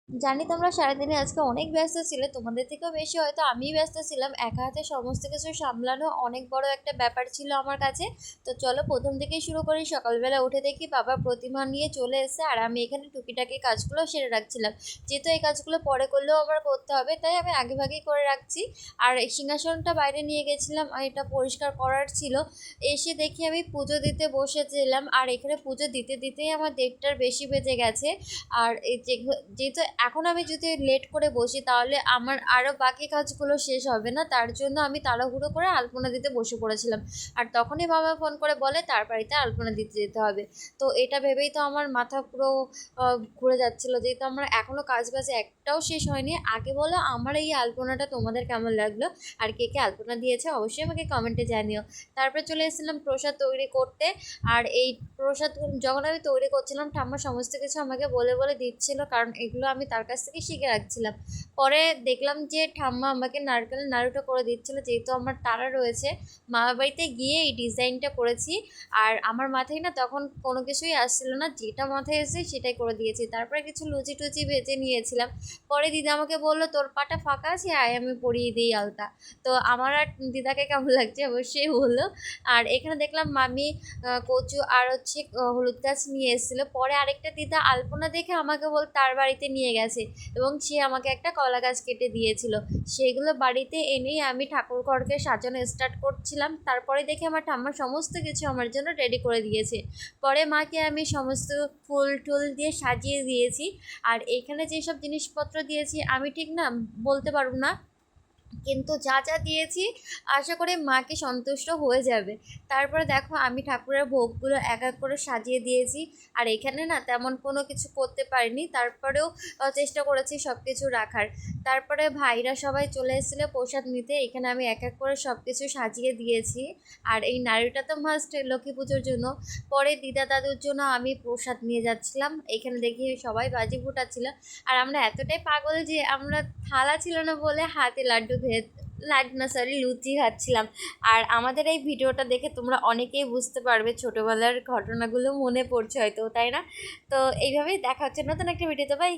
জানি তোমরা সারাদিনে আজকে অনেক ব্যস্ত ছিলে, তোমাদের থেকেও বেশি হয়তো আমিই ব্যস্ত ছিলাম। একা হাতে সমস্ত কিছু সামলানো অনেক বড় একটা ব্যাপার ছিল আমার কাছে। তো চলো প্রথম থেকেই শুরু করি। সকালবেলা উঠে দেখি বাবা প্রতিমা নিয়ে চলে এসেছে, আর আমি এখানে টুকিটাকি কাজগুলো সেরে রাখছিলাম। যেহেতু এই কাজগুলো পরে করলেও আমার করতে হবে, তাই আমি আগেভাগেই করে রাখছি। আর এই সিংহাসনটা বাইরে নিয়ে গেছিলাম, আর এটা পরিষ্কার করার ছিল। এসে দেখি আমি পুজো দিতে বসেছিলাম, আর এখানে পুজো দিতে দিতেই আমার 1:30টার বেশি বেজে গেছে। আর এই যেহেতু এখন আমি যদি লেট করে বসি তাহলে আমার আরও বাকি কাজগুলো শেষ হবে না, তার জন্য আমি তাড়াহুড়ো করে আলপনা দিতে বসে পড়েছিলাম। আর তখনই বাবা ফোন করে বলে তার বাড়িতে আলপনা দিতে যেতে হবে। তো এটা ভেবেই তো আমার মাথা পুরো ঘুরে যাচ্ছিলো, যেহেতু আমার এখনও কাজ বাজ একটাও শেষ হয়নি। আগে বলো আমার এই আলপনাটা তোমাদের কেমন লাগলো, আর কে কে আলপনা দিয়েছে অবশ্যই আমাকে কমেন্টে জানিও। তারপরে চলে এসেছিলাম প্রসাদ তৈরি করতে। আর এই প্রসাদ যখন আমি তৈরি করছিলাম, ঠাম্মা সমস্ত কিছু আমাকে বলে বলে দিচ্ছিল, কারণ এগুলো আমি তার কাছ থেকে শিখে রাখছিলাম। পরে দেখলাম যে ঠাম্মা আমাকে নারকেলের নাড়ুটা করে দিচ্ছিল, যেহেতু আমার তারা রয়েছে। মামার বাড়িতে গিয়ে এই ডিজাইনটা করেছি। আর আমার মাথায় না তখন কোনো কিছুই আসছিল না, যেটা মাথায় এসে সেটাই করে দিয়েছি। তারপরে কিছু লুচি টুচি ভেজে নিয়েছিলাম। পরে দিদা আমাকে বললো তোর পাটা ফাঁকা আছে, আয় আমি পরিয়ে দিই আলতা। তো আমার আর দিদাকে কেমন লাগছে অবশ্যই বললো। আর এখানে দেখলাম মামি কচু আর হচ্ছে হলুদ গাছ নিয়ে এসেছিলো। পরে আরেকটা দিদা আলপনা দেখে আমাকে তার বাড়িতে নিয়ে গেছে, এবং সে আমাকে একটা কলা গাছ কেটে দিয়েছিল। সেগুলো বাড়িতে এনেই আমি ঠাকুর ঘরকে সাজানো স্টার্ট করছিলাম। তারপরে দেখে আমার ঠাম্মা সমস্ত কিছু আমার জন্য রেডি করে দিয়েছে। পরে মাকে আমি সমস্ত ফুল টুল দিয়ে সাজিয়ে দিয়েছি। আর এখানে যেসব জিনিসপত্র দিয়েছি আমি ঠিক না বলতে পারবো না, কিন্তু যা যা দিয়েছি আশা করি মাকে সন্তুষ্ট হয়ে যাবে। তারপরে দেখো আমি ঠাকুরের ভোগগুলো এক এক করে সাজিয়ে দিয়েছি। আর এখানে না তেমন কোনো কিছু করতে পারিনি, তারপরেও চেষ্টা করেছি সব কিছু রাখার। তারপরে ভাইরা সবাই চলে এসেছিলো প্রসাদ নিতে, এখানে আমি এক এক করে সব কিছু সাজিয়ে দিয়েছি। আর এই নাড়ুটা তো মাস্ট লক্ষ্মী পুজোর জন্য। পরে দিদা দাদুর জন্য আমি প্রসাদ নিয়ে যাচ্ছিলাম, এখানে দেখি সবাই বাজি ফুটাচ্ছিল। আর আমরা এতটাই পাগল যে আমরা থালা ছিল না বলে হাতে লাড্ডু না সরি লুচি খাচ্ছিলাম। আর আমাদের এই ভিডিওটা দেখে তোমরা অনেকেই বুঝতে পারবে ছোটোবেলার ঘটনাগুলো মনে পড়ছে হয়তো, তাই না? তো এইভাবেই দেখা হচ্ছে নতুন একটা ভিডিওতে। বাই।